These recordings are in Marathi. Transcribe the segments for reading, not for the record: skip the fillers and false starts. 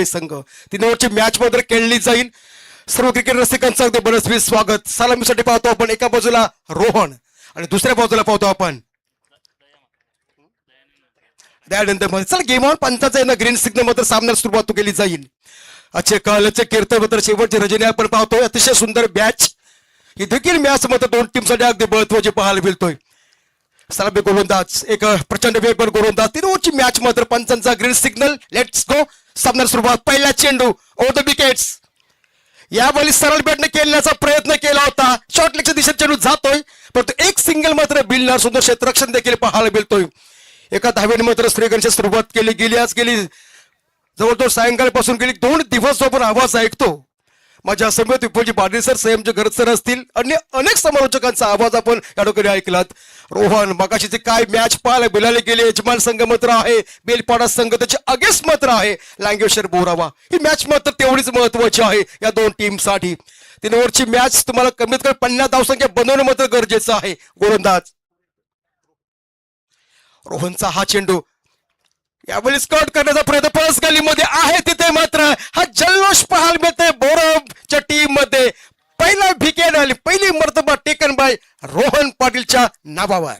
संघ 3 ओव्हरची मॅच मात्र खेळली जाईल. सर्व क्रिकेट रसिकांचं अगदी मनस्वी स्वागत. सलामीसाठी पाहतो आपण एका बाजूला रोहन आणि दुसऱ्या बाजूला पाहतो आपण त्यानंतर मध्ये चला गेम ऑन पंचाचा येणं ग्रीन सिग्नल मात्र सामन्याला सुरुवात केली जाईल. अच्छे कालचे कीर्तन मात्र शेवटची रजनी आपण पाहतोय. अतिशय सुंदर मॅच ही देखील मॅच मात्र दोन टीमसाठी अगदी महत्वाची पाहायला मिळतोय. सलामी गोलंदाज एक प्रचंड वेगवान गोलंदाज 3 ओव्हरची मॅच मात्र पंचांचा ग्रीन सिग्नल. Let's go. सामन्याला सुरुवात. पहिला चेंडू ओव्हर द विकेट्स. यावेळी सरळ बॅटने खेळण्याचा प्रयत्न केला होता. शॉर्ट लेगच्या दिशेत चेंडू जातोय परंतु एक सिंगल मात्र बिलणार सुंदर क्षेत्ररक्षण देखील पाहायला मिळतोय. एका धावेने मात्र श्रीगणेशची सुरुवात केली गेली. आज गेली जवळजवळ सायंकाळपासून गेली 2 दिवस आपण आवाज ऐकतो. माझ्या समेत विपुलजी पाटील सर, संयमचे गरज सर असतील, अन्य अनेक समालोचकांचा आवाज आपण या ठिकाणी ऐकलात. रोहन मगाशीचे काय मॅच पाहायला बिलाले गेले. यजमान संघ मात्र आहे बेलपाडा संघ, त्याचे अगेन्स्ट मात्र आहे लांगेश्वर बोरावा. ही मॅच मात्र तेवढीच महत्वाची आहे या दोन टीमसाठी. 3 ओव्हरची मॅच तुम्हाला कमीत कमी 50 धावसंख्या बनवणं मात्र गरजेचं आहे. गोलंदाज रोहनचा हा चेंडू यावेळी स्कॉट करण्याचा प्रयत्न परस गलीमध्ये आहे. तिथे मात्र हा जल्लोष पाहायला मिळतोय बोरवच्या टीम मध्ये. पहिला विकेट आली, पहिली मर्तबा टेकन बाय रोहन पाटीलच्या नावावर.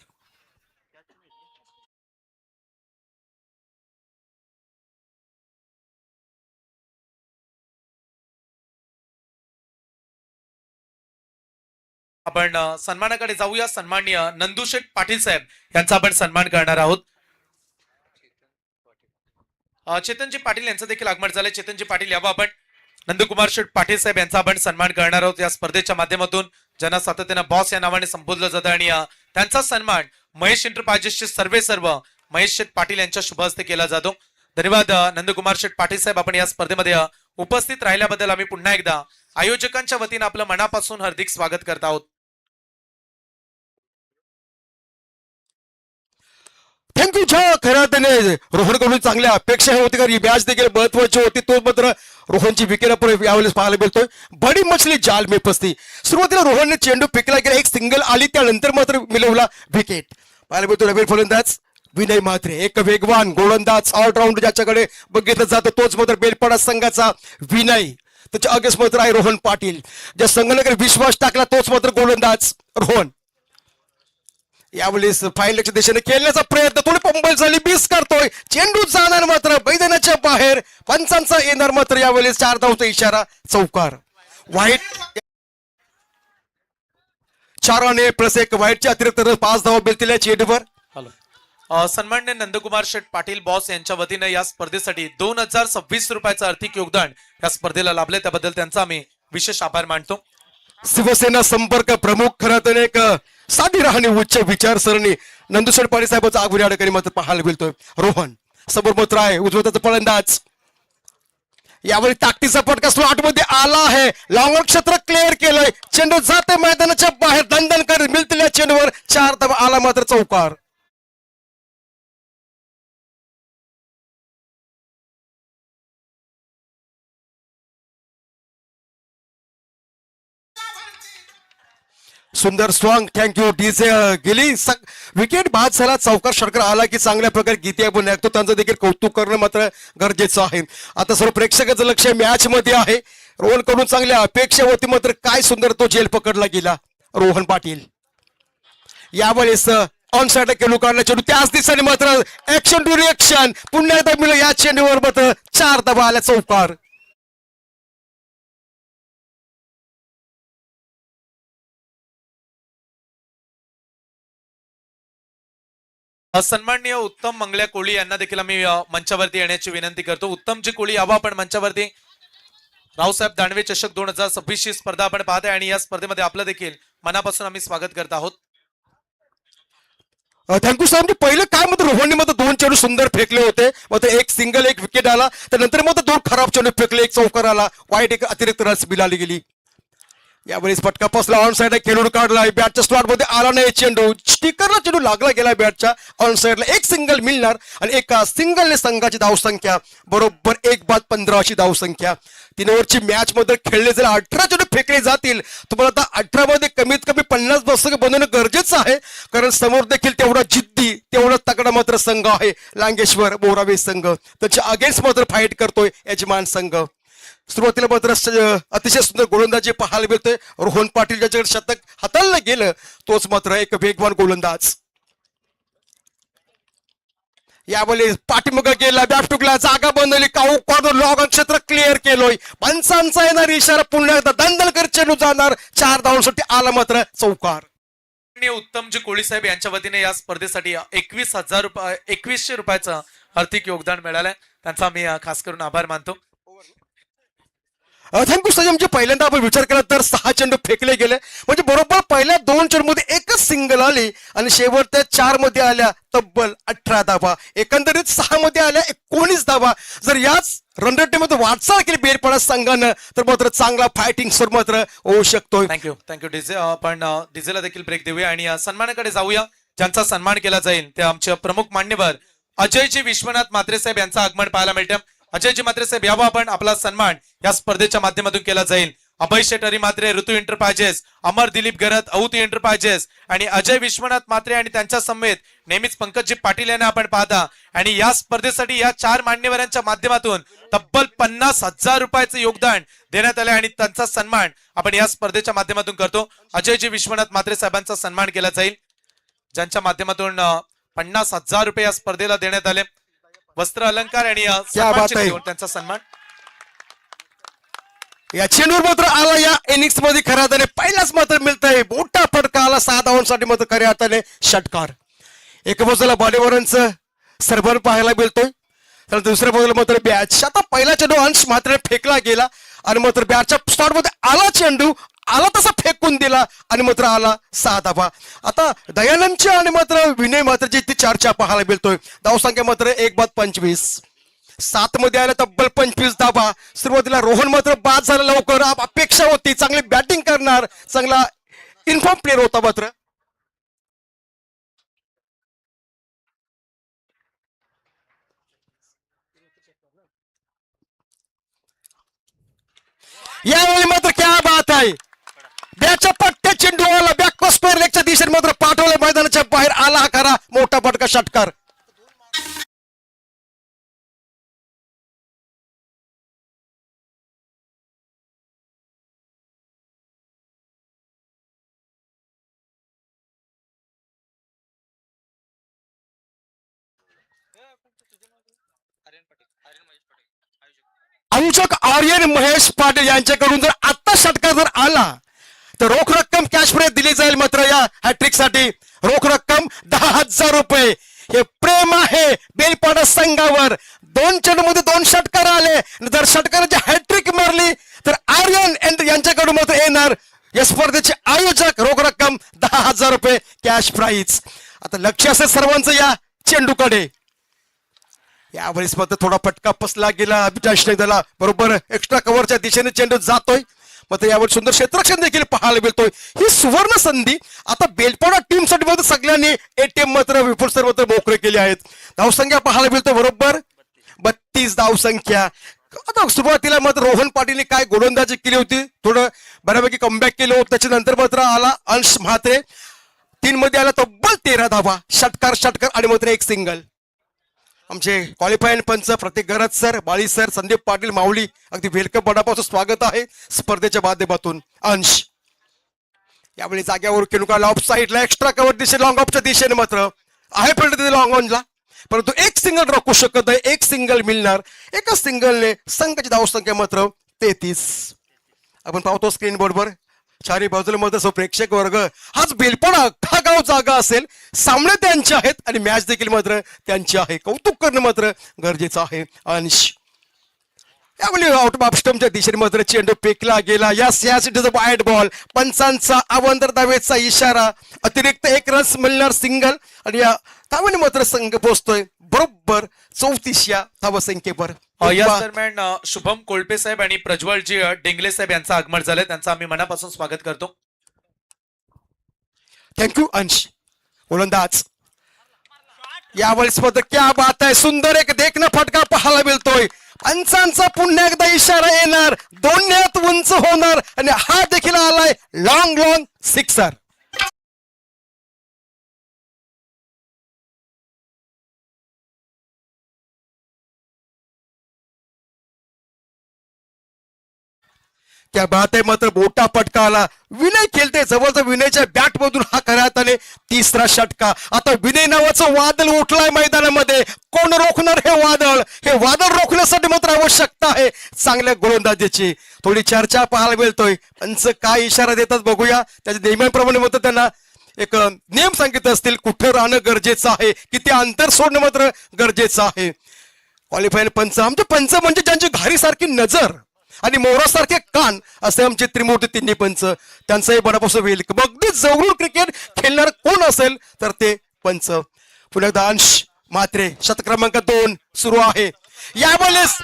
आपण सन्मानाकडे जाऊया. सन्माननीय नंदुशेठ पाटील साहेब यांचा आपण सन्मान करणार आहोत. चेतनजी पाटील यांचं देखील आगमन झालंय. चेतनजी पाटील यावं आपण. नंदकुमार शेठ पाटील साहेब यांचा आपण सन्मान करणार आहोत. या स्पर्धेच्या माध्यमातून ज्यांना सातत्यानं बॉस या नावाने संबोधलं जातं आणि त्यांचा सन्मान महेश एंटरप्राइजेसचे सर्व महेश शेठ पाटील यांच्या शुभ हस्ते केला जातो. धन्यवाद नंदकुमार शेठ पाटील साहेब, आपण या स्पर्धेमध्ये उपस्थित राहिल्याबद्दल आम्ही पुन्हा एकदा आयोजकांच्या वतीनं आपलं मनापासून हार्दिक स्वागत करत आहोत. थँक्यू. खऱ्या अर्थाने रोहनकडून चांगल्या अपेक्षा होती कारण ही मॅच देखील महत्वाची होती. तो मात्र रोहनची विकेट आपण यावेळेस पाहायला मिळतोय. बडी मछली जाल में फसती. सुरुवातीला रोहनने चेंडू फेकला गेला, एक सिंगल आली, त्यानंतर मात्र मिळवला विकेट. पाहायला मिळतो नवीन फलंदाज विनय म्हात्रे, एक वेगवान गोलंदाज ऑलराऊंड ज्याच्याकडे बघितलं जातं तोच मात्र बेलपाडा संघाचा विनय. त्याच्या अगेन्स्ट मात्र आहे रोहन पाटील. ज्या संघाने विश्वास टाकला तोच मात्र गोलंदाज रोहन. यावेळेस फायनलच्या दिशेने खेळण्याचा प्रयत्न, थोडी पंबल झाली, मिस करतोय. चेंडू जाणार मात्र मैदानाच्या बाहेर. पंचांचा येणार मात्र यावेळेस 4 धावचा इशारा. चौकार. वाईट 4 रन प्लस 1 वाईटच्या अतिरिक्त 5 धावा मिळतील या चेंडूवर. सन्माननीय नंदकुमार शेठ पाटील बॉस यांच्या वतीनं या स्पर्धेसाठी 2026 रुपयाचं आर्थिक योगदान या स्पर्धेला लाभले, त्याबद्दल त्यांचा आम्ही विशेष आभार मानतो. शिवसेना संपर्क प्रमुख खरं तर एक साधी राहणी उच्च विचारसरणी नंदुशेठ पाटील साहेबांचा आगमन या ठिकाणी मात्र पाहायला मिळतोय. रोहन समोर मात्र आहे उजवताचा फलंदाज. यावेळी ताकदीचा फटका स्लॉट मध्ये आला आहे. लॉंग क्षेत्र क्लिअर केलंय. चेंडू जाते मैदानाच्या बाहेर. दंडन कर मिळतील या चेंडूवर. 4 धावा आला मात्र चौकार. सुंदर स्वांग. थँक्यू डीजे गेली विकेट बाद झाला. चौकार षटकार आला की चांगल्या प्रकारे गीते आपण ऐकतो. त्यांचं देखील कौतुक करणं मात्र गरजेचं आहे. आता सर्व प्रेक्षकाचं लक्ष मॅच मध्ये आहे. रोहन कडून चांगल्या अपेक्षा होती मात्र काय सुंदर तो झेल पकडला गेला. रोहन पाटील यावेळेस ऑन साइड खेळू काढला चेंडू. त्याच दिवसाने मात्र ऍक्शन टू रिएक्शन पुन्हा एकदा मिळालं या चेंडूवर मात्र 4 धावा आल्या. चौकार. सन्माननीय उत्तम मंगल्या कोळी यांना देखील आम्ही मंचावरती येण्याची विनंती करतो. उत्तमजी कोळी यावं आपण मंचावरती. रावसाहेब दानवे चषक 2026 ची स्पर्धा आपण पाहताय आणि या स्पर्धेमध्ये आपलं देखील मनापासून आम्ही स्वागत करत आहोत. Thank you sir. म्हणजे पहिलं काय मात्र रोहनने मात्र 2 चेंडू सुंदर फेकले होते. मात्र एक सिंगल एक विकेट आला. त्यानंतर मात्र 2 खराब चेंडू फेकले, एक चौकार आला. वाईट एक अतिरिक्त रन्स मिळाली गेली. यावेळेस फटका पसला ऑन साईडला खेळून काढलाय बॅटच्या स्लॉट मध्ये आला नाही चेंडू स्टिकरला चेंडू लागला गेला बॅटच्या ऑन साईडला एक सिंगल मिळणार आणि एका सिंगलने संघाची धावसंख्या बरोबर 1-15 अशी धावसंख्या 3 ओव्हरची मॅच मध्ये खेळले जर 18 चेंडू फेकले जातील तुम्हाला आता 18 मध्ये कमीत कमी 50 दशक बनवणं गरजेचं आहे कारण समोर देखील तेवढा जिद्दी तेवढा तगडा मात्र संघ आहे लांगेश्वर बोरावे संघ त्याच्या अगेन्स्ट मात्र फाईट करतोय यजमान संघ सुरुवातीला मात्र अतिशय सुंदर गोलंदाजी पाहायला मिळतोय रोहन पाटील ज्याच्याकडे शतक हाताळलं गेलं तोच मात्र एक वेगवान गोलंदाज यावेळी पाठीमुख गेला बॅट टुकला जागा बनवली काऊ कॉर्नर लॉग क्षेत्र क्लिअर केलोय पंचांचा येणार इशारा पुन्हा एकदा दंदलकर चेंडू जाणार 4 धावांसाठी आला मात्र चौकार उत्तमजी कोळी साहेब यांच्या वतीने या स्पर्धेसाठी 2100 रुपयाचं आर्थिक योगदान मिळालंय त्यांचा मी खास करून आभार मानतो थँक्यू संयमजी पहिल्यांदा आपण विचार केला तर 6 चेंडू फेकले गेले म्हणजे बरोबर पहिल्या 2 चेंडूमध्ये एकच सिंगल आली आणि शेवटच्या 4 मध्ये आल्या तब्बल 18 धावा एकंदरीत 6 मध्ये आल्या 19 धावा जर याच रन रेटमध्ये वाटचाल केली बेरपडा संघानं तर मात्र चांगला फायटिंग सुर मात्र होऊ शकतोय थँक्यू डीजे आपण डीजेला देखील ब्रेक देऊया आणि सन्मानाकडे जाऊया ज्यांचा सन्मान केला जाईल ते आमचे प्रमुख मान्यवर अजयजी विश्वनाथ म्हात्रे साहेब यांचं आगमन पाहायला मिळतं अजयजी म्हात्रे साहेब यावा आपण आपला सन्मान या स्पर्धेच्या माध्यमातून केला जाईल अभय शेटरी म्हात्रे ऋतू एंटरप्राइजेस अमर दिलीप गरत अवती एंटरप्राइजेस आणि अजय विश्वनाथ म्हात्रे आणि त्यांच्या समेत नेहमीच पंकजी पाटील यांना आपण पाहता आणि या स्पर्धेसाठी या 4 मान्यवरांच्या माध्यमातून तब्बल 50,000 रुपयाचं योगदान देण्यात आले आणि त्यांचा सन्मान आपण या स्पर्धेच्या माध्यमातून करतो अजयजी विश्वनाथ म्हात्रे साहेबांचा सन्मान केला जाईल ज्यांच्या माध्यमातून 50,000 रुपये या स्पर्धेला देण्यात आले वस्त्र अलंकार आणि त्यांचा सन्मान या चेंडूवर मात्र आला या इनिंग्स मध्ये खऱ्या अर्थाने पहिलाच मात्र मिळत आहे मोठा फटका आला 6 धावांसाठी मात्र खऱ्या अर्थाने षटकार एका बाजूला बॉलिवरांचं सरभर पाहायला मिळतोय तर दुसऱ्या बाजूला मात्र बॅच आता पहिला चेंडू अंश मात्र फेकला गेला आणि मात्र बॅटच्या स्पॉट मध्ये आला चेंडू आला तसा फेकून दिला आणि मात्र आला 6 धावा आता दयानंदच्या आणि मात्र विनय मात्र जी ती चर्चा पाहायला मिळतोय धावसंख्या मात्र 1-25 7 मध्ये आल्या तब्बल 25 धावा सुरुवातीला रोहन मात्र बाद झाला लवकर अपेक्षा होती चांगली बॅटिंग करणार चांगला इन्फॉर्म प्लेअर होता मात्र यावेळी मात्र क्या बात आहे बॅटच्या पट्ट्या चेंडू आला बॅक स्क्वेअर लेगच्या दिशेने मात्र पाठवलं मैदानाच्या बाहेर आला हा खरा मोठा फटका षटकार आयोजक आर्यन महेश पाटील यांच्याकडून जर आता षटकार जर आला तर रोख रक्कम कॅश प्राइज दिली जाईल मात्र या हॅट्रिक साठी रोख रक्कम 10,000 रुपये हे प्रेम आहे बेलपाडा संघावर 2 चेंडूमध्ये 2 षटकार आले जर षटकाराची हॅट्रिक मारली तर आर्यन यांच्याकडून मात्र येणार या स्पर्धेचे आयोजक रोख रक्कम 10,000 रुपये कॅश प्राइज आता लक्ष असेल सर्वांचं या चेंडूकडे यावेळेस मात्र थोडा फटका पसला गेला अभिजाषने त्याला बरोबर एक्स्ट्रा कव्हरच्या दिशेने चेंडू जातोय मात्र यावर सुंदर क्षेत्ररक्षण देखील पाहायला मिळतोय ही सुवर्ण संधी आता बेलपाडा टीम साठी मात्र सगळ्यांनी एटीएम मात्र विपुल सर मात्र मोकळे केले आहेत धावसंख्या पाहायला मिळतोय बरोबर 32 धावसंख्या आता सुरुवातीला मात्र रोहन पाटीलने काय गोलंदाजी केली होती थोडं बऱ्यापैकी कमबॅक केलं होतं त्याच्यानंतर मात्र आला अंश म्हात्रे 3 मध्ये आला तब्बल 13 धावा षटकार आणि मात्र एक सिंगल आमचे क्वालिफाईंग पंच प्रत्येक गरज सर बाळी सर संदीप पाटील माऊली अगदी वेलकम मनापासून स्वागत आहे स्पर्धेच्या माध्यमातून अंश यावेळी जाग्यावर केनुका ऑफ साईडला एक्स्ट्रा कव्हर दिशे लॉंग ऑफच्या दिशेने मात्र आहे पण लॉंग ऑनला परंतु एक सिंगल राखू शकत आहे एक सिंगल मिळणार एका सिंगलने संघाची धावसंख्या मात्र 33 आपण पाहतो स्क्रीन बोर्डवर चारी बाजूला मात्र प्रेक्षक वर्ग हाच बेलपाडा अख्खा गाव जागा असेल सामने त्यांचे आहेत आणि मॅच देखील मात्र त्यांची आहे कौतुक करणं मात्र गरजेचं आहे अंश यावेळी आउट ऑफ स्टंपच्या दिशेने मात्र चेंडू फेकला गेला यास it is a wide ball पंचांचा अवंतर दावेचा इशारा अतिरिक्त 1 रन मिळणार सिंगल आणि या धावेने मात्र संघ पोहोचतोय बरोबर 34 या धावसंख्येवर याच दरम्यान शुभम कोळपे साहेब आणि प्रज्वलजी डेंगले साहेब यांचं आगमन झालंय, त्यांचं आम्ही मनापासून स्वागत करतो. थँक्यू अंश गोलंदाज. यावेळेस मात्र क्या बात आहे, सुंदर एक देखना फटका पाहायला मिळतोय. पंचांचा पुन्हा एकदा इशारा येणार, दोन्हीत उंच होणार आणि हा देखील आलाय लॉंग लॉंग सिक्सर. त्या बात आहे, मात्र मोठा फटका आला. विनय खेळते जवळजवळ विनयच्या बॅट मधून हा करण्यात आले तिसरा षटका. आता विनय नावाचं वादळ उठलाय मैदानामध्ये. कोण रोखणार हे वादळ? हे वादळ रोखण्यासाठी मात्र आवश्यकता आहे चांगल्या गोलंदाजीची. थोडी चर्चा पाहायला मिळतोय, पंच काय इशारा देतात बघूया. त्याच्या नियमाप्रमाणे मात्र त्यांना एक नियम सांगितले असतील, कुठं राहणं गरजेचं आहे, किती अंतर सोडणं मात्र गरजेचं आहे. क्वालिफायर पंच, आमचे पंच म्हणजे ज्यांची घारीसारखी नजर आणि मोरासारखे कान असे आमचे त्रिमूर्ती तिन्ही पंच. त्यांचंही मनापासून वेलकम. अगदी जवळून क्रिकेट खेळणार कोण असेल तर ते पंच. पुन्हा एकदा अंश म्हात्रे, शतक क्रमांक 2 सुरू आहे. यावेळेस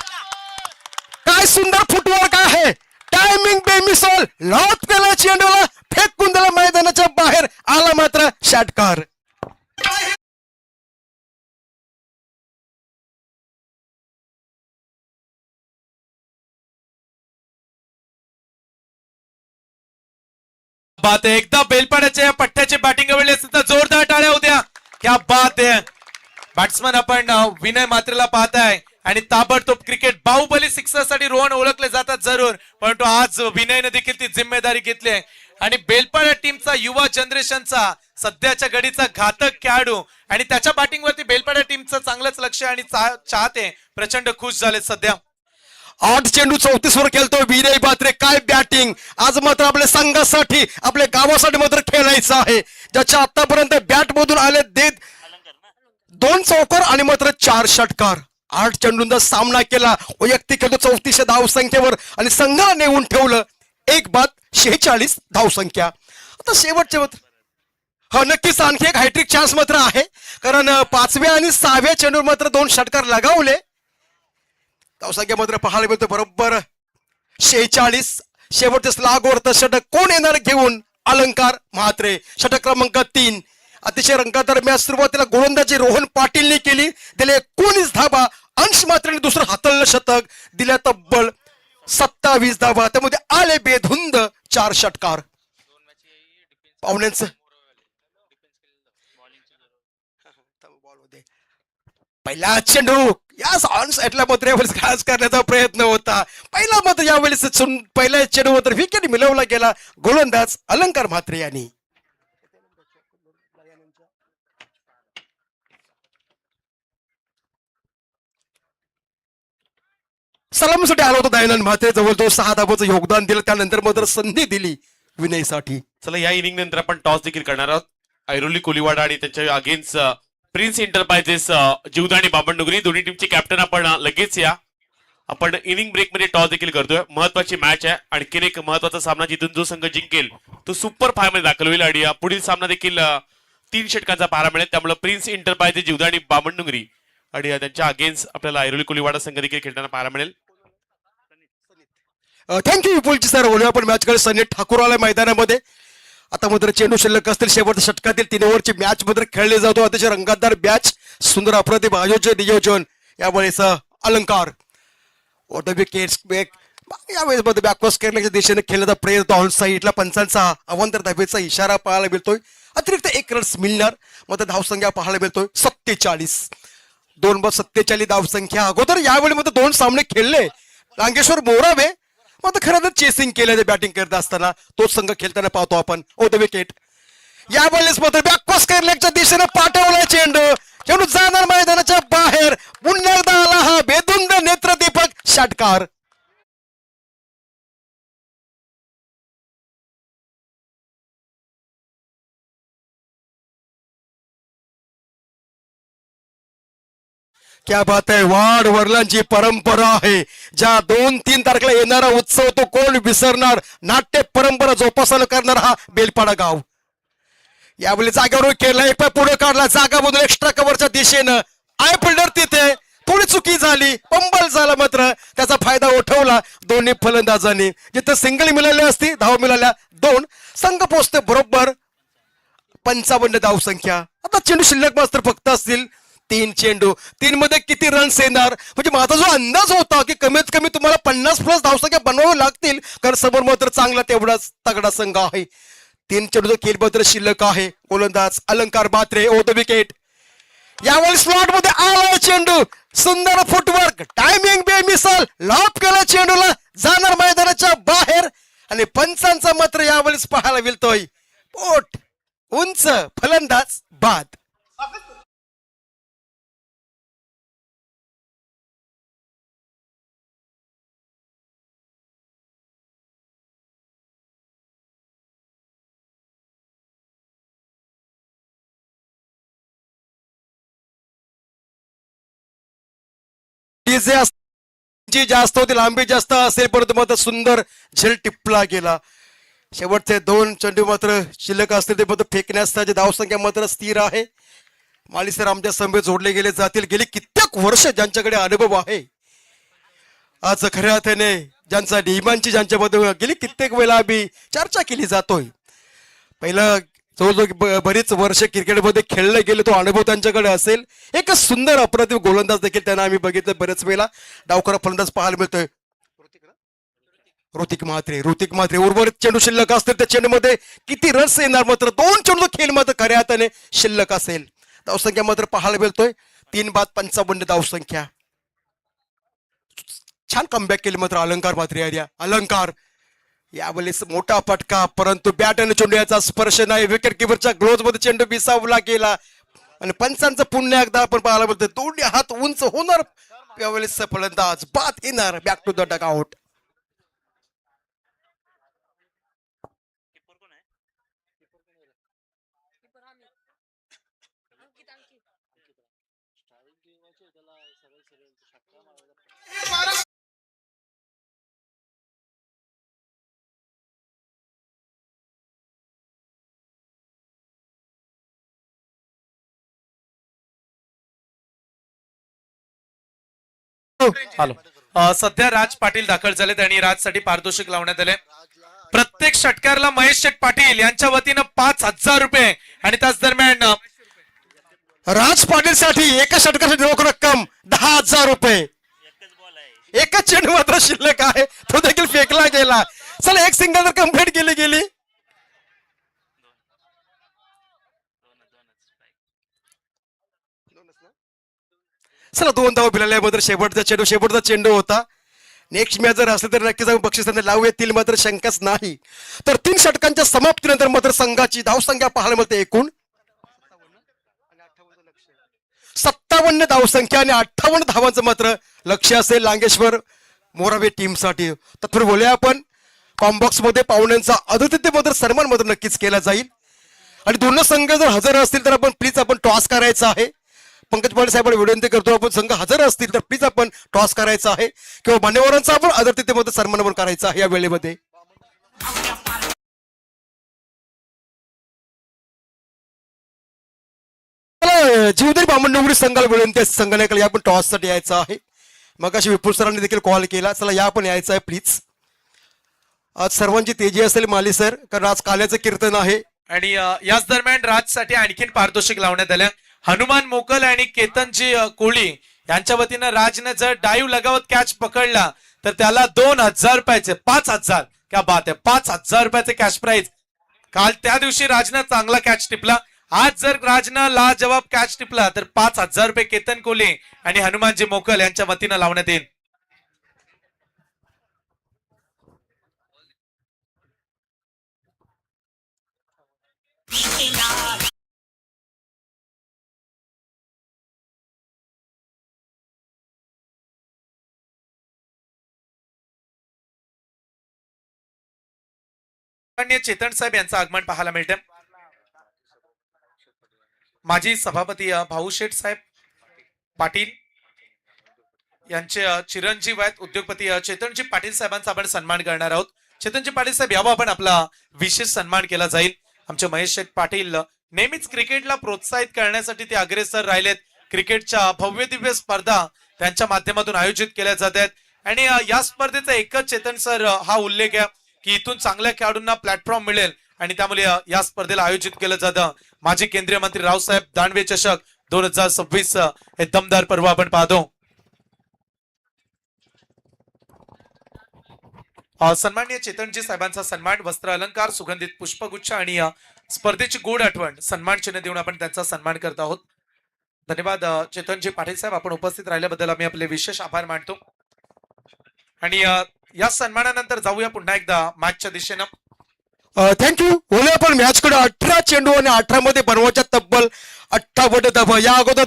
काय सुंदर फुटवर्क आहे, टायमिंग बेमिसोल. लॉट केला चेंडूला, फेकून दिला मैदानाच्या बाहेर, आला मात्र षटकार. बात आहे, एकदा बेलपाड्याच्या पट्ट्याची बॅटिंग वेळेस सुद्धा जोरदार टाळ्या होत्या. क्या बात आहे. बॅट्समन आपण विनय मात्रेला पाहताय आणि ताबडतोब क्रिकेट बाहुबली सिक्सर साठी रोहन ओळखले जातात जरूर, परंतु आज विनयने देखील ती जिम्मेदारी घेतली आहे आणि बेलपाड्या टीमचा युवा जनरेशनचा सध्याच्या घडीचा घातक खेळाडू आणि त्याच्या बॅटिंगवरती बेलपाड्या टीमचं चांगलंच लक्ष आणि चाहते प्रचंड खुश झाले सध्या. 8 चेंडू 34 वर खेळतो विनय मात्रे. काय बॅटिंग आज मात्र आपल्या संघासाठी, आपल्या गावासाठी मात्र खेळायचं आहे. ज्याच्या आतापर्यंत बॅट मधून आले देत 2 चौकार आणि मात्र 4 षटकार. 8 चेंडूंचा सामना केला, वैयक्तिक खेळतो 34 धावसंख्येवर आणि संघाला नेऊन ठेवलं 1 बाद 46 धावसंख्या. आता शेवटचे मात्र हा नक्कीच आणखी एक हायट्रिक चान्स मात्र आहे, कारण 5व्या आणि 6व्या चेंडूवर मात्र 2 षटकार लगावले. धावसंख्या मात्र पाहायला मिळतो बरोबर 46. शेवटच्या स्लागवर षटक कोण येणार घेऊन? अलंकार म्हात्रे, षटक क्रमांक 3. अतिशय रंगतदार मॅच सुरुवातीला गोलंदाजी रोहन पाटीलने केली, दिले 19 धाबा. अंश मात्रेने दुसरं हातळलं शतक, दिल्या तब्बल 27 धाबा. त्यामध्ये आले बेधुंद 4 षटकार. पाहुण्यांचं पहिला चेंडू या साईडला मात्र यावेळेस खास करण्याचा प्रयत्न होता. पहिला मात्र यावेळेस पहिल्या चेंडू मात्र विकेट मिळवला गेला गोलंदाज अलंकार म्हात्रे यांनी. सलामीसाठी आला होता दयानंद म्हात्रे, जवळजवळ 6 धाबाचं योगदान दिलं. त्यानंतर मात्र संधी दिली विनयसाठी. चला या इनिंग नंतर आपण टॉस देखील करणार आहोत. ऐरोली कोलिवाडा आणि त्यांच्या अगेन्स्ट प्रिन्स इंटरप्राइजेस जीवदानी बाबनडुगरी दोन्ही टीमचे कॅप्टन आपण लगेच या. आपण इनिंग ब्रेक मध्ये टॉस देखील करतोय. महत्वाची मॅच आहे, आणखीन एक महत्वाचा सामना जिथून जो संघ जिंकेल तो सुपर 5 मध्ये दाखल होईल आणि पुढील सामना देखील 3 षटकांचा पाहायला मिळेल. त्यामुळे प्रिन्स इंटरप्राइजेस जीवदानी बाबनडुगरी आणि त्यांच्या अगेन्स्ट आपल्याला ऐरोली कोलिवाडा संघ देखील खेळताना पाहायला मिळेल. थँक्यू विपुलजी सर. बोलूया आपण मॅचकडे. सनी ठाकूर आलाय मैदानामध्ये. आता मात्र चेंडू शिल्लक असतील, शेवटच्या षटकातील 3 ओव्हरची मॅच मात्र खेळले जातो. अतिशय रंगतदार मॅच, सुंदर अप्रतिम आयोजन नियोजन. यावेळेस अलंकार यावेळेस मध्ये बॅकवर्स करण्याच्या दिशेने खेळण्याचा प्रयत्न ऑन साईडला. पंचांचा अवांतर धाबेचा इशारा पाहायला मिळतोय. अतिरिक्त 1 रन्स मिळणार. मात्र धावसंख्या पाहायला मिळतोय 47. 2 बाद 47 धावसंख्या. अगोदर यावेळी मध्ये 2 सामने खेळले रांगेश्वर मोरावे, मात्र खरं तर चेसिंग केलं बॅटिंग करत असताना. तोच संघ खेळताना पाहतो आपण. ओ द विकेट. यावेळेस मात्र बॅकवर्स करण्याच्या दिशेने पाठवलाय चेंडू. चेंडू जाणार मैदानाच्या बाहेर. पुन्हा एकदा आला हा बेधुंद नेत्रदीपक षटकार. क्या बात आहे. वाड वडिलांची परंपरा आहे. ज्या 2-3 तारखेला येणारा उत्सव तो कोण विसरणार. नाट्य परंपरा जोपासना करणार हा बेलपाडा गाव. यावेळी जागेवर केला, एक पाय पुढे काढला, जागा बदल एक्स्ट्रा कव्हरच्या दिशेनं. आय फिल्डर तिथे थोडी चुकी झाली, पंबल झाला, मात्र त्याचा फायदा उठवला दोन्ही फलंदाजांनी. जिथं सिंगल मिळाली असती, धाव मिळाल्या 2. संघ पोचते बरोबर 55 धावसंख्या. आता चेंडू शिल्लक मात्र फक्त असतील 3 चेंडू. 3 मध्ये किती रन्स येणार, म्हणजे माझा जो अंदाज होता की कमीत कमी तुम्हाला 50+ धावसंख्या बनवावी लागतील, कारण समोर मात्र चांगला तेवढाच तगडा संघ आहे. 3 चेंडूचा खेळ मात्र शिल्लक आहे. गोलंदाज अलंकार बात्रे ओ द विकेट. यावेळी स्लॉट मध्ये आला चेंडू, सुंदर फुटवर्क, टायमिंग बेमिसाल, लॉप केला चेंडूला, जाणार मैदानाच्या बाहेर. आणि पंचांचा मात्र यावेळेस पाहायला मिळतोय पोट उंच, फलंदाज बाद. जी जास्त होती, लांबी जास्त असेल, परंतु मात्र सुंदर झेल टिपला गेला. शेवटचे 2 चेंडू मात्र शिल्लक असतील ते मात्र फेकण्यास त्याची धावसंख्या मात्र स्थिर आहे. मालिसर आमच्या संघ जोडले गेले जातील. गेली कित्येक वर्ष ज्यांच्याकडे अनुभव आहे, आज खऱ्या अर्थाने ज्यांचा नियमांची ज्यांच्याबद्दल गेली कित्येक वेळा आम्ही चर्चा केली जातोय. पहिलं जवळजवळ बरीच वर्ष क्रिकेटमध्ये खेळले गेले, तो अनुभव त्यांच्याकडे असेल. एकच सुंदर अप्रतिम गोलंदाज देखील त्यांना आम्ही बघितलं बरेच वेळा. डावखरा फलंदाज पाहायला मिळतोय ऋतिक म्हात्रे. उर्वरित चेंडू शिल्लक असतील त्या चेंडूमध्ये किती रन्स येणार, मात्र 2 चेंडू खेळ मात्र खऱ्या हाताने शिल्लक असेल. धावसंख्या मात्र पाहायला मिळतोय 3 बाद 55 धावसंख्या. छान कमबॅक केली मात्र अलंकार म्हात्रे. अलंकार यावेळेस मोठा फटका, परंतु बॅट आणि चेंडू याचा स्पर्श नाही. विकेट किपरच्या ग्लोव्ज मध्ये चेंडू विसावला गेला. आणि पंचांचं पुन्हा एकदा आपण पाहायला मिळतं, दोन्ही हात उंच होणार. यावेळेस फलंदाज बाद येणार. Back to the dugout. सध्या राज पाटील दाखल झालेत आणि राजसाठी पारितोषिक लावण्यात आले. प्रत्येक षटकाराला महेश शेठ पाटील यांच्या वतीनं 5,000 रुपये आणि त्याच दरम्यान राज पाटील साठी एका षटकासाठी रोख रक्कम 10,000 रुपये. एकच चेंडू मात्र शिल्लक आहे, तो देखील फेकला गेला. चला एक सिंगल तर कंप्लीट केली गेली. चला 2 धाव भिलाल्या मात्र शेवटचा चेंडू होता. नेक्स्ट मॅच जर असले तर नक्कीच आपण बक्षीस त्यांना लावू येतील, मात्र शंकाच नाही. तर 3 षटकांच्या समाप्तीनंतर मात्र संघाची धावसंख्या पाहायला मिळते एकूण 57 धावसंख्या आणि 58 धावांचं मात्र लक्ष असेल लांगेश्वर मोरावे टीमसाठी. तत्पूर्वी बोलूया आपण कॉम्बॉक्स मध्ये पाहुण्यांचा अतिथी मात्र सन्मान मात्र नक्कीच केला जाईल. आणि दोन्ही संघ जर हजर असतील तर आपण प्लीज आपण टॉस करायचा आहे. पंकज पाटील साहेबांना विनंती करतो, आपण संघ हजर असतील तर प्लीज आपण टॉस करायचा आहे किंवा मान्यवरांचा आपण अतिथीमध्ये सन्मान पण करायचा आहे या वेळेमध्ये. जीवदानी बामणडोंगरी संघाला विनंती संघाने आपण टॉस साठी यायचं आहे. मग अशी विपुल सरांनी देखील कॉल केला, चला या पण यायचं आहे प्लीज. आज सर्वांची तेजी असेल माली सर, कारण आज काल्याचं कीर्तन आहे. आणि याच दरम्यान राजसाठी आणखीन पारितोषिक लावण्यात आलं. हनुमान मोकल आणि केतनजी कोळी यांच्या वतीनं राजने जर डाईव्ह लगावत कॅच पकडला तर त्याला 2,000 रुपयाचे 5,000. क्या बात आहे, 5,000 रुपयाचे कॅश प्राइज. काल त्या दिवशी राजनं चांगला कॅच टिपला. आज जर राजनं लाजवाब कॅच टिपला तर 5,000 रुपये केतन कोले आणि हनुमानजी मोकल यांच्या वतीनं लावण्यात येईल. चेतन साहेब यांचं आगमन पाहायला मिळतं. माजी सभापती भाऊशेठ साहेब पाटील यांचे चिरंजीव आहेत उद्योगपती चेतनजी पाटील साहेबांचा आपण सन्मान करणार आहोत. चेतनजी पाटील साहेब यावा आपण आपला विशेष सन्मान केला जाईल. आमचे महेश शेठ पाटील नेहमीच क्रिकेटला प्रोत्साहित करण्यासाठी ते अग्रेसर राहिलेत. क्रिकेटच्या भव्य दिव्य स्पर्धा त्यांच्या माध्यमातून आयोजित केल्या जात आहेत. आणि या स्पर्धेचा एकच चेतन सर हा उल्लेख आहे की इथून चांगल्या खेळाडूंना प्लॅटफॉर्म मिळेल आणि त्यामुळे या स्पर्धेला आयोजित केलं जातं. माजी केंद्रीय मंत्री रावसाहेब दानवे चषक 2026 हे दमदार पर्व आपण पाहतो. सन्माननीय चेतनजी साहेबांचा सन्मान, वस्त्र अलंकार, सुगंधित पुष्पगुच्छ आणि स्पर्धेची गोड आठवण सन्मान चिन्ह देऊन आपण त्यांचा सन्मान करत आहोत. धन्यवाद चेतनजी पाटील साहेब, आपण उपस्थित राहिल्याबद्दल आम्ही आपले विशेष आभार मानतो. आणि या सन्मानानंतर जाऊया पुन्हा एकदा मॅचच्या दिशेनं. थँक्यू. ओले आपण मॅच कडे 18 चेंडू आणि 18 मध्ये बनवायच्या तब्बल 58 धावा. या अगोदर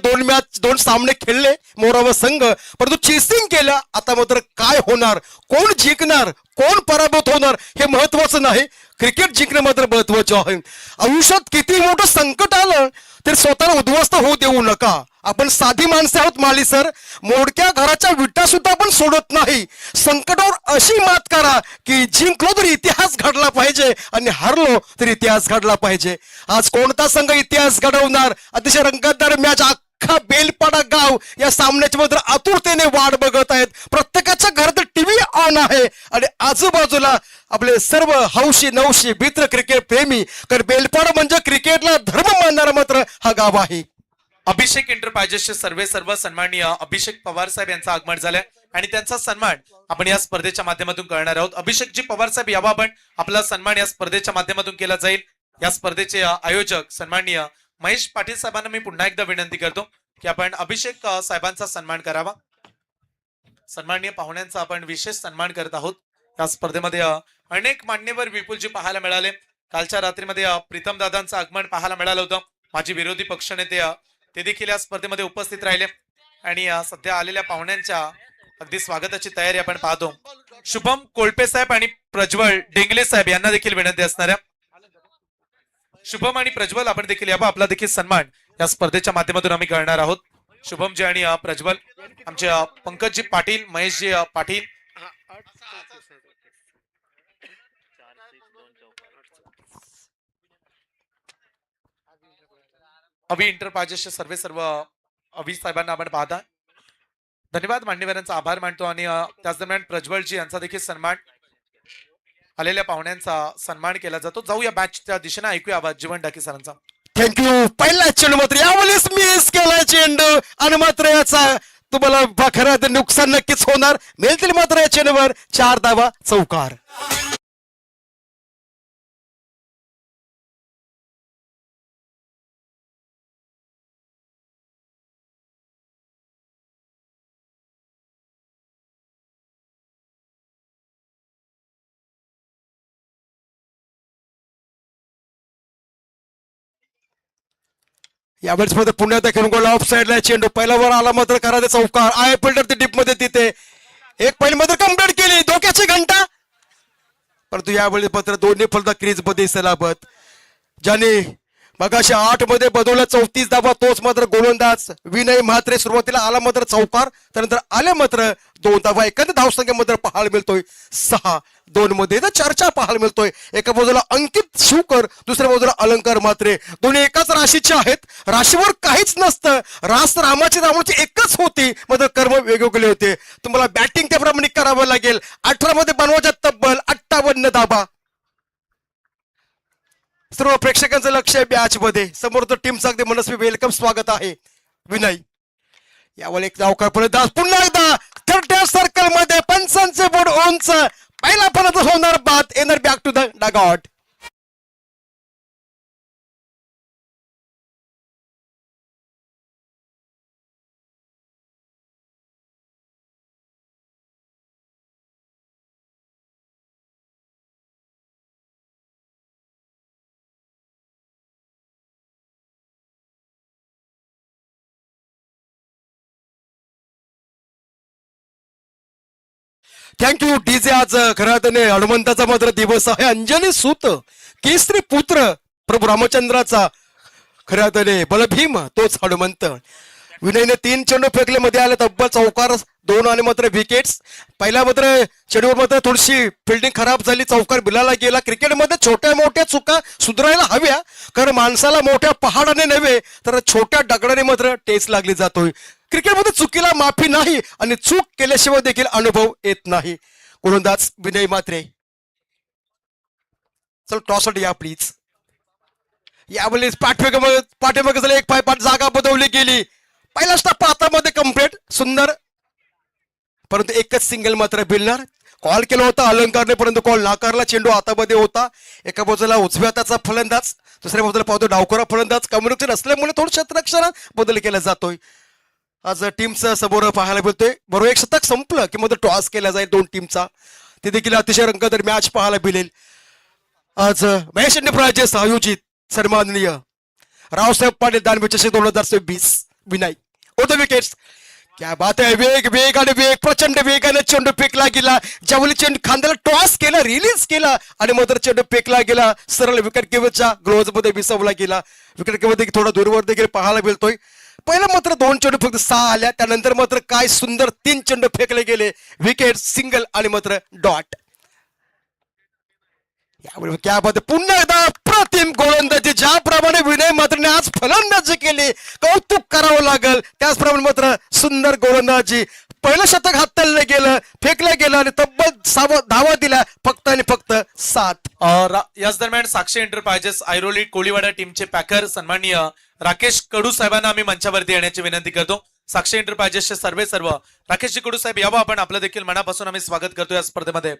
दोन सामने खेळले मोरावा संघ, परंतु चेसिंग केलं. आता मात्र काय होणार, कोण जिंकणार, कोण पराभूत होणार हे महत्वाचं नाही, क्रिकेट जिंकणं मात्र महत्वाचं आहे. आयुष्यात किती मोठं संकट आलं तरी स्वतःला उद्ध्वस्त होऊ देऊ नका. आपण साधी माणसं आहोत माली सर, मोडक्या घराच्या विटा सुद्धा आपण सोडत नाही. संकटावर अशी मात करा की जिंकलो तर इतिहास घडला पाहिजे आणि हरलो तर इतिहास घडला पाहिजे. आज कोणता संघ इतिहास घडवणार, अतिशय रंगतदार मॅच. अख्खा बेलपाडा गाव या सामन्याच्या मात्र आतुरतेने वाट बघत आहेत. प्रत्येकाच्या घरात टीव्ही ऑन आहे आणि आजूबाजूला आपले सर्व हौशी नवशी मित्र क्रिकेट प्रेमी, कारण बेलपाडा म्हणजे क्रिकेटला धर्म मानणारा मात्र हा गाव आहे. अभिषेक एंटरप्राइजेसचे सर्व सन्माननीय अभिषेक पवार साहेब यांचं आगमन झालंय आणि त्यांचा सन्मान आपण या स्पर्धेच्या माध्यमातून करणार आहोत. अभिषेकजी पवार साहेब यावा आपण, आपला सन्मान या स्पर्धेच्या माध्यमातून केला जाईल. या स्पर्धेचे आयोजक सन्माननीय महेश पाटील साहेबांना मी पुन्हा एकदा विनंती करतो की आपण अभिषेक साहेबांचा सन्मान करावा. सन्माननीय पाहुण्यांचा आपण विशेष सन्मान करत आहोत. या स्पर्धेमध्ये अनेक मान्यवर विपुलजी पाहायला मिळाले. कालच्या रात्रीमध्ये प्रीतम दादांचं आगमन पाहायला मिळालं होतं. माझी विरोधी पक्षनेते ते देखील या स्पर्धेमध्ये उपस्थित राहिले आणि सध्या आलेल्या पाहुण्यांच्या अगदी स्वागताची तयारी आपण पाहतो. शुभम कोळपे साहेब आणि प्रज्वल डेंगले साहेब यांना देखील विनंती असणार आहे. शुभम आणि प्रज्वल आपण देखील यावा, आपला देखील सन्मान या स्पर्धेच्या माध्यमातून आम्ही करणार आहोत. शुभमजी आणि प्रज्वल, आमचे पंकजजी पाटील, महेशजी पाटील, अभि इंटरप्राइजेसचे सर्व अभि साहेबांना आपण पाहता. धन्यवाद, मान्यवरांचा आभार मानतो. आणि त्याच दरम्यान प्रज्वलजी यांचा देखील सन्मान, आलेल्या पाहुण्यांचा सन्मान केला जातो. जाऊया मॅचच्या दिशेने, ऐकूया आवाज जीवन डाके सरांचा. थँक्यू. पहिला चेंडू मात्र यावेळेस मिस केला चेंडू आणि मात्र याचा तुम्हाला खरं नुकसान नक्कीच होणार. मिळतील मात्र या चेंडूवर 4 धावा, चौकार. यावेळेस मध्ये पुण्यात खेळून गोल ऑफ साइडला चेंडू पहिला वर आला मात्र करायचा चौकार. आय फिल्डर ते डीप मध्ये तिथे एक पहिली मात्र कंप्लीट केली, धोक्याची घंटा. परंतु यावेळी मात्र दोन्ही फलंदाज क्रीज मध्ये सलाबत. ज्याने मगाशी 8 मध्ये बदलला 34 धावा तोच मात्र गोलंदाज विनय म्हात्रे. सुरुवातीला आला मात्र चौकार, त्यानंतर आले मात्र 2 धावा. एखाद्या धावसंख्या मात्र पाहायला मिळतोय 6-2 मध्ये चर्चा पाहायला मिळतोय. एका बाजूला अंकित शिवकर, दुसऱ्या बाजूला अलंकार म्हात्रे. दोन्ही एकाच राशीचे आहेत. राशीवर काहीच नसतं, रास रामाची रामाची एकच होती, मात्र कर्म वेगवेगळे होते. तुम्हाला बॅटिंग त्याप्रमाणे करावं लागेल. 18 मध्ये बनवायच्या तब्बल 58 धावा. सर्व प्रेक्षकांचं लक्ष आहे मॅच मध्ये. समोर तर टीमचं अगदी मनस्वी वेलकम स्वागत आहे. विनय यावेळी एक धावकार फलंदाज पुन्हा एकदा थर्ड सर्कल मध्ये, पंचांचे बोर्ड उंच. पहिला फलंदाज होणार बाद, येणार back to the dugout. Thank you DJ. आज खरातने हनुमंताचा मात्र दिवस आहे. अंजनी सूत केसरी पुत्र प्रभू रामचंद्राचा खरातने बलभीम तोच हनुमंत. विनयने 3 चेंडू फेकले, मध्ये आले तब्बल चौकार 2 आणि मात्र विकेट्स. पहिल्या मात्र चेंडूवर मात्र थोडीशी फिल्डिंग खराब झाली, चौकार बिलाला गेला. क्रिकेटमध्ये छोट्या मोठ्या चुका सुधारायला हव्या, कारण माणसाला मोठ्या पहाडाने नव्हे तर छोट्या दगडाने मात्र टेच लागली जातोय. क्रिकेटमध्ये चुकीला माफी नाही आणि चूक केल्याशिवाय देखील अनुभव येत नाही. गोलंदाज विनय म्हात्रे. चल टॉस या प्लीज. यावेळेस पाठीमागे झाले, एक पाय पाठ जागा बदलली गेली. पहिला स्टॉप हातामध्ये कम्प्लीट, सुंदर, परंतु एकच सिंगल मात्र बिलणार. कॉल केला होता अलंकारने, परंतु कॉल नाकारला. चेंडू हातामध्ये होता. एका बाजूला उजव्या हाताचा फलंदाज, दुसऱ्या बाजूला पाहतो डावखोरा फलंदाज. कम्युनिकेशन असल्यामुळे थोडं क्षेत्ररक्षणात बदल केला जातोय. आज टीमचा समोर पाहायला मिळतोय. बरोबर एक शतक संपलं की मध्ये टॉस केला जाईल दोन टीमचा. ते देखील अतिशय रंगतदार मॅच पाहायला मिळेल. आज महेश एंटरप्राइजेस आयोजित सन्माननीय रावसाहेब पाटील दानवेचे 2026 विनय ओद विकेट्स. क्या बात आहे. वेग आणि वेग, प्रचंड वेगाने चेंडू फेकला गेला. ज्यावेळी चेंडू खांद्याला टॉस केला, रिलीज केला आणि मात्र चेंडू फेकला गेला, सरळ विकेट किपरच्या ग्लोव्ज मध्ये विसवला गेला. विकेट किपर देखील थोडा दूरवर देखील पाहायला मिळतोय. पहिला मात्र 2 चेंडू फक्त 6 आल्या, त्यानंतर मात्र काय सुंदर 3 चेंडू फेकले गेले. विकेट, सिंगल आणि मात्र डॉट. यावेळी क्या बात, पुन्हा एकदा अप्रतिम गोलंदाजी. ज्याप्रमाणे विनय मात्रने आज फलंदाजी केली, कौतुक करावं लागल. त्याचप्रमाणे मात्र सुंदर गोलंदाजी. पहिलं शतक हाताळलं गेलं, फेकलं गेलं आणि तब्बल धावा दिल्या फक्त आणि फक्त 7. याच दरम्यान साक्षी एंटरप्राइजेस ऐरोली कोळीवाडा टीमचे पॅकर सन्माननीय राकेश कडू साहेबांना आम्ही मंचावरती येण्याची विनंती करतो. साक्षी एंटरप्राइजेसचे सर्व राकेशजी कडू साहेब यावं आपण. आपलं देखील मनापासून आम्ही स्वागत करतो या स्पर्धेमध्ये.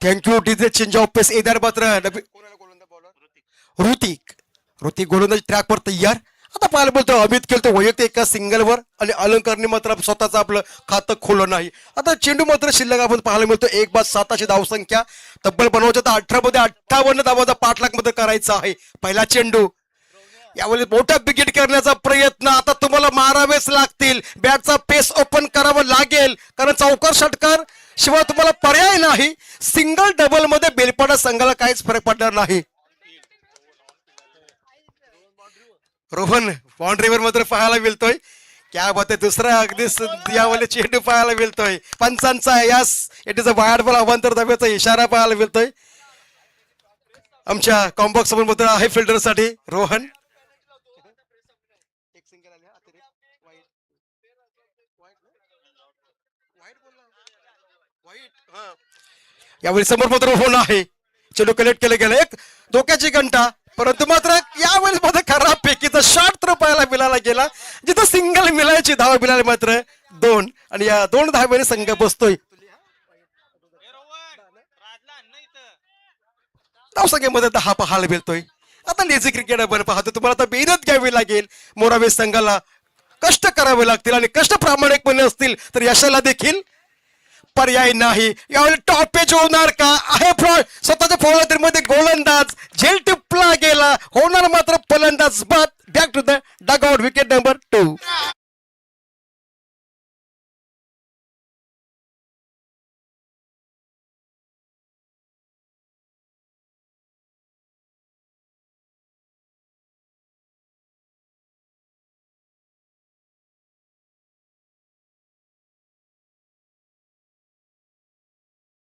थँक्यू. डीजे चेंज ऑफ पेस एदार मात्र ऋतिक गोलंदाज ट्रॅकवर तयार. आता पाहायला बोलतो अमित खेळतो वैयक्तिक एका सिंगलवर आणि अलंकारने मात्र स्वतःच आपलं खातं खोलं नाही. आता चेंडू मात्र शिल्लक आपण पाहायला मिळतो. 1 बाद 7 अशी धावसंख्या. तब्बल बनवायचं तर 18 मध्ये 58 धावाचा पाठलाग मध्ये करायचा आहे. पहिला चेंडू. यावेळी मोठा विकेट करण्याचा प्रयत्न आता तुम्हाला मारावेच लागतील. बॅटचा पेस ओपन करावं लागेल, कारण चौकार षटकार शिवाय तुम्हाला पर्याय नाही. सिंगल डबल मध्ये बेलपाडा संघाला काहीच फरक पडणार नाही. रोहन बाउंड्रीवर मात्र पाहायला मिळतोय. क्या बात आहे. दुसरा अगदी यावेळी चेंडू पाहायला मिळतोय. पंचांचा यास इटीचा वायड बॉल अवांतर धाब्याचा इशारा पाहायला मिळतोय. आमच्या कॉम्बॉक्स समोर मात्र आहे फिल्डरसाठी रोहन. यावेळी समोर मात्र रोहन आहे. चेंडू कलेक्ट केलं गेलं. एक धोक्याची घंटा, परंतु मात्र यावेळेस मात्र खराब पैकीचा शॉट तर पाहायला मिळाला गेला. जिथं सिंगल मिळायची धावा मिळाली मात्र 2 आणि या 2 धाव्याने संघ बसतोय. धावसंख्येमध्ये 10 पाहायला मिळतोय. आता लेझी क्रिकेट आपण पाहतो. तुम्हाला आता मेहनत घ्यावी लागेल. मोरावे संघाला कष्ट करावे लागतील आणि कष्ट प्रामाणिकपणे असतील तर यशाला देखील पर्याय नाही. यावेळी टॉपेज होणार का आहे. स्वतःच्या फॉलोअर मध्ये गोलंदाज झेल टिपला गेला. होणार मात्र फलंदाज बाद. Back to the dugout. Wicket number 2.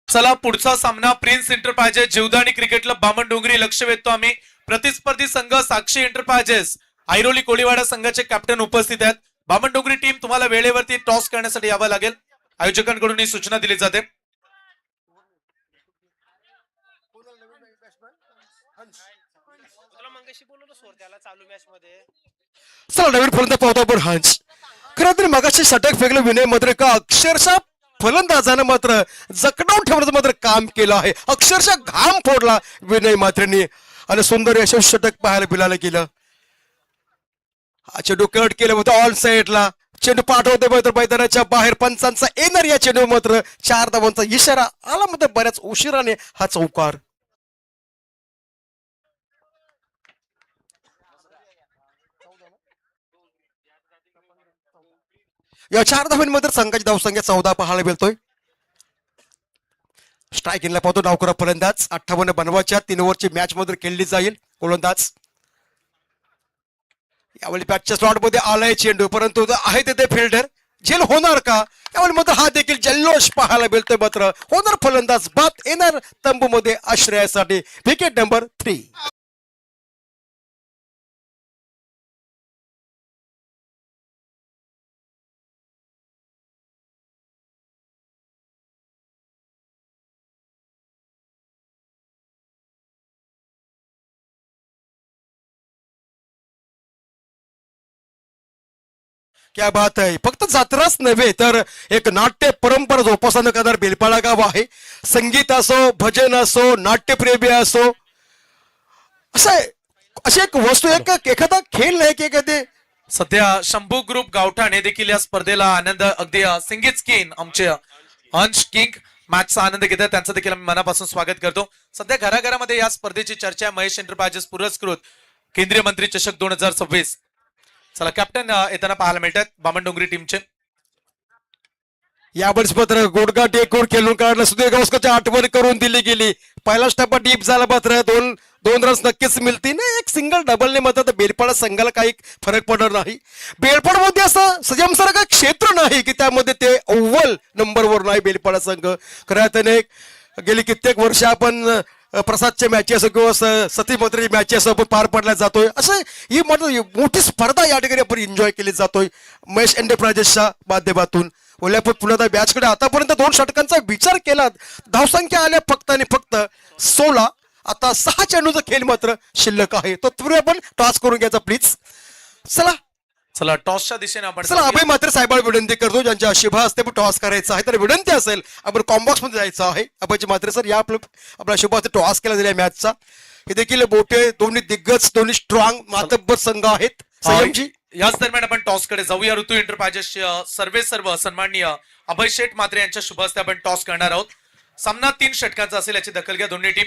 चला पुढचा सामना Prince Enterprises Jivdani cricket club Bamandongri. लक्ष वेधतो आम्ही. प्रतिस्पर्धी संघ साक्षी एंटरप्राइजेस ऐरोली कोळीवाडा संघाचे कॅप्टन उपस्थित आहेत. बामणडोंगरी टीम तुम्हाला वेळेवरती टॉस करण्यासाठी यावं लागेल. आयोजकांकडून ही सूचना दिली जाते. चला नवीन फलंदाज पाहतो आपण हंच. खरं तर मगाशी षटक फेकलं विनय मात्र का अक्षरशः फलंदाजानं मात्र जखडावून ठेवण्याचं मात्र काम केलं आहे. अक्षरशः घाम फोडला विनय मात्रेने आणि सुंदर यशस्वी षटक पाहायला मिळालं गेलं. हा चेंडू कट केलं होतं ऑल साईडला. चेंडू पाठवते मात्र मैदानाच्या बाहेर. पंचांचा येणार या चेंडू मात्र 4 धावांचा इशारा आला मात्र बऱ्याच उशिराने हा चौकार. या 4 धावांमध्ये संघाची धावसंख्या 14 पाहायला मिळतोय. स्ट्रायकिंगला पाहतो डावखुरा फलंदाज 58 बनवायच्या 3 ओव्हरची मॅच मध्ये खेळली जाईल. गोलंदाज यावेळी बॅटच्या स्लॉट मध्ये आलाय चेंडू, परंतु आहे तिथे फिल्डर. झेल होणार का यावेळी मात्र हा देखील जल्लोष पाहायला मिळतोय. मात्र होणार फलंदाज बाद, येणार तंबू मध्ये आश्रयासाठी. Wicket number 3. क्या बात आहे. फक्त जत्राच नव्हे तर एक नाट्य परंपरा जोपासना करणार बेलपाडा गाव आहे. संगीत असो, भजन असो, नाट्यप्रेमी असो, असं अशी एक वस्तू, एक एखादा खेळ नाही की एखादे. सध्या शंभू ग्रुप गावठाण हे देखील या स्पर्धेला आनंद अगदी संगीत स्किन आमचे अंश किंग मॅचचा आनंद घेतात. त्यांचं देखील आम्ही मनापासून स्वागत करतो. सध्या घराघरामध्ये या स्पर्धेची चर्चा आहे. महेश एंटरप्राइजेस पुरस्कृत केंद्रीय मंत्री चषक 2026. चला कॅप्टन येताना पाहायला मिळतात बामणडोंगरी टीमचे. यावेळेस मात्र गोडगा टेकून खेळून काढला. सुधीर गावस्करची आठवण करून दिली गेली. पहिला टप्पा डीप झाला मात्र दोन रन्स नक्कीच मिळतील. एक सिंगल डबलने मात्र बेलपाडा संघाला काही फरक पडणार नाही. बेलपाड मध्ये असं सजमसारखं क्षेत्र नाही की त्यामध्ये ते अव्वल नंबरवर नाही बेलपाडा संघ. खऱ्या अर्थाने गेली कित्येक वर्ष आपण प्रसादच्या मॅची असो किंवा सती मंत्र्याची मॅची असो आपण पार पडल्या जातोय. असं ही मोठी स्पर्धा या ठिकाणी आपण एन्जॉय केली जातोय महेश एंटरप्राइजेसच्या माध्यमातून. ओल्यापूर पुन्हा मॅचकडे आतापर्यंत 2 षटकांचा विचार केला. धावसंख्या आल्या फक्त आणि फक्त 16. आता 6 चेंडूचा खेळ मात्र शिल्लक आहे. तो तुम्ही आपण टॉस करून घ्यायचा प्लीज. चला टॉसच्या दिशेने आपण चला अभय मात्र साहेबांना विनंती करतो, ज्यांच्या शिभा असते पण टॉस करायचा आहे तर विनंती असेल आपण कॉम्बॉक्स मध्ये जायचं आहे. अभयची मात्र सर या आपला शुभ टॉस केला गेला मॅचचा. हे देखील मोठे दोन्ही दिग्गज, दोन्ही स्ट्रॉंग मातब्बर संघ आहेत. संयमजी याच दरम्यान आपण टॉस कडे जाऊया. ऋतू एंटरप्राइजेस सर्व सन्माननीय अभय शेठ मात्रे यांच्या शुभ हस्ते आपण टॉस करणार आहोत. सामना 3 षटकांचा असेल याची दखल घ्या दोन्ही टीम.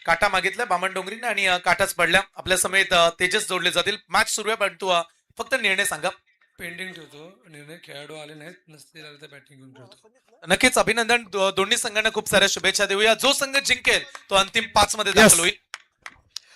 काटा मागितला बामणडोंगरीने आणि काटाच पडल्या. आपल्या समेत तेजस जोडले जातील. मॅच सुरू आहे पण तू फक्त निर्णय सांगा. पेंडिंग ठेवतो निर्णय. खेळाडू आले नाहीत, नसतील आले तर बॅटिंग घेऊन ठेवतो. नक्कीच अभिनंदन. दोन्ही संघांना खूप साऱ्या शुभेच्छा देऊया. जो संघ जिंकेल तो अंतिम 5 मध्ये दाखल होईल.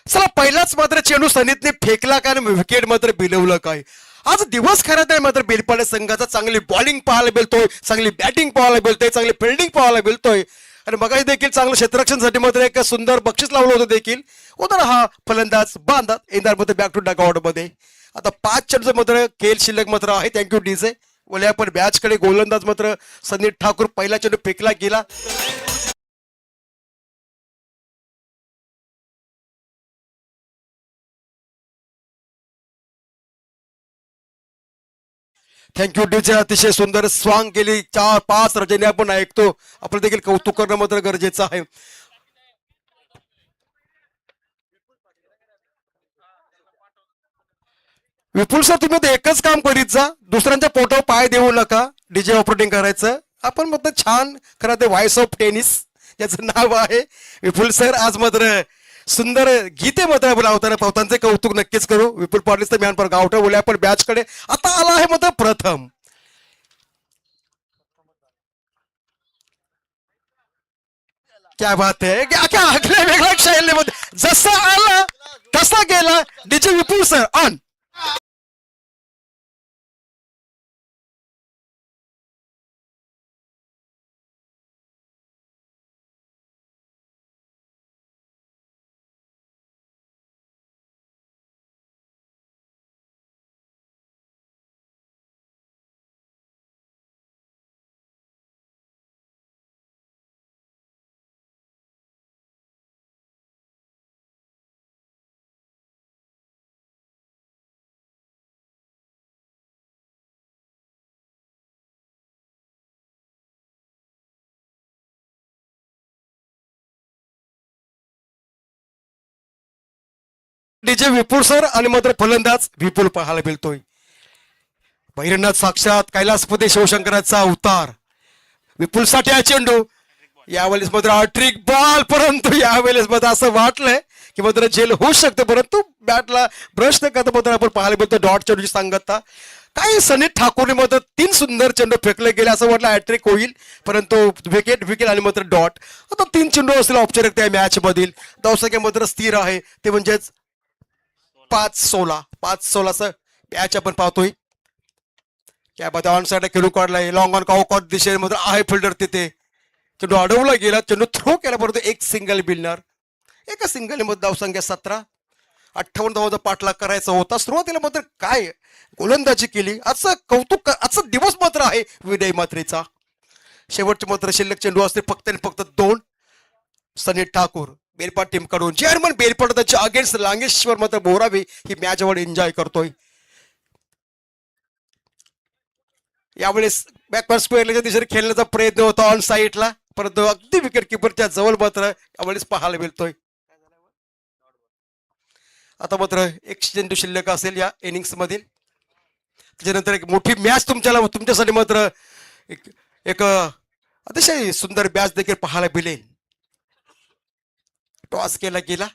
चला पहिलाच मात्र चेंडू सनीतने फेकला का आणि विकेट मात्र बिलवलं काय. आज दिवस खराब आहे मात्र बेलपाडा संघाचा. चांगली बॉलिंग पाहायला मिळतोय, चांगली बॅटिंग पाहायला मिळतोय, चांगली फिल्डिंग पाहायला मिळतोय आणि मगाही देखील चांगलं क्षेत्ररक्षणासाठी मात्र एक सुंदर बक्षीस लावलं होतं देखील. उदर हा फलंदाज बांधत येणार मध्ये बॅक टू डगआउट मध्ये. आता 5 चेंडूचं मात्र खेळ शिल्लक मात्र आहे. Thank you DJ. ओल्या पण मॅच कडे गोलंदाज मात्र सनीत ठाकूर पहिला चेंडू फेकला गेला. Thank you DJ. अतिशय सुंदर स्वांग केली. 4-5 रजनी आपण ऐकतो. आपलं देखील कौतुक करणं मात्र गरजेचं आहे. विपुल सर तुम्ही आता एकच काम करीत जा, दुसऱ्यांच्या पोटावर पाय देऊ नका. डीजे ऑपरेटिंग करायचं आपण मात्र छान. खरं ते व्हॉइस ऑफ टेनिस याचं नाव आहे. विपुल सर आज मात्र सुंदर गीते मात्र लावताना पावतांचे कौतुक नक्कीच करू. विपुल पाटील तर मॅन पर गावठा बोलले आपण बॅच कडे आता आला आहे मात्र प्रथम. क्या बात आहे. आगल्या वेगळ्या शैलीमध्ये जसा आला तसा गेला. DJ Vipul sir on. DJ Vipul sir आणि मात्र फलंदाज विपुल पाहायला मिळतोय. भैरनाथ साक्षात कैलासपती शिवशंकराचा अवतार. विपुल साठी हा चेंडू यावेळेस मात्र हॅट्रिक बॉल, परंतु यावेळेस मात्र असं वाटलंय की मात्र झेल होऊ शकते, परंतु बॅटला ब्रश न करता मात्र आपण पाहायला मिळतो डॉट चेंडूची सांगता. काही सनी ठाकूरने मात्र 3 सुंदर चेंडू फेकले गेले असं वाटलं हॅट्रिक होईल, परंतु विकेट आणि मात्र डॉट. आता 3 चेंडू असतील औपचारिकता या मॅच मधील. धावसंख्या मात्र स्थिर आहे, ते म्हणजेच 5-16 मॅच आपण पाहतोय. त्यामध्ये ऑन साईडला खेळू काढलाय, लॉंग ऑन कॉक दिशेने मात्र आहे फिल्डर तिथे. चेंडू अडवला गेला, चेंडू थ्रो केला, परंतु एक सिंगल मिळणार. एका सिंगल मध्ये धावसंख्या 17. 58 धावांचा पाठलाग करायचा होता. सुरुवातीला मात्र काय गोलंदाजी केली. आजचं कौतुक, आजचा दिवस मात्र आहे विनय मात्रेचा. शेवटचे मात्र शिल्लक चेंडू असते फक्त आणि फक्त 2. सनी ठाकूर बेलपाट टीम कडून चेअरमन बेलपाट त्याच्या अगेन्स्ट लांगेश्वर मात्र बोरावे ही मॅच आवड एन्जॉय करतोय. यावेळेस बॅकवर्ड स्क्वेअरच्या दिशेने खेळण्याचा प्रयत्न होता ऑन साईडला, परंतु अगदी विकेट किपरच्या जवळ मात्र यावेळेस पाहायला मिळतोय. आता मात्र एक चेंडू शिल्लक असेल या इनिंग्स मधील. त्याच्यानंतर एक मोठी मॅच तुमच्यासाठी मात्र एक अतिशय सुंदर मॅच देखील पाहायला मिळेल. टॉस केला गेला,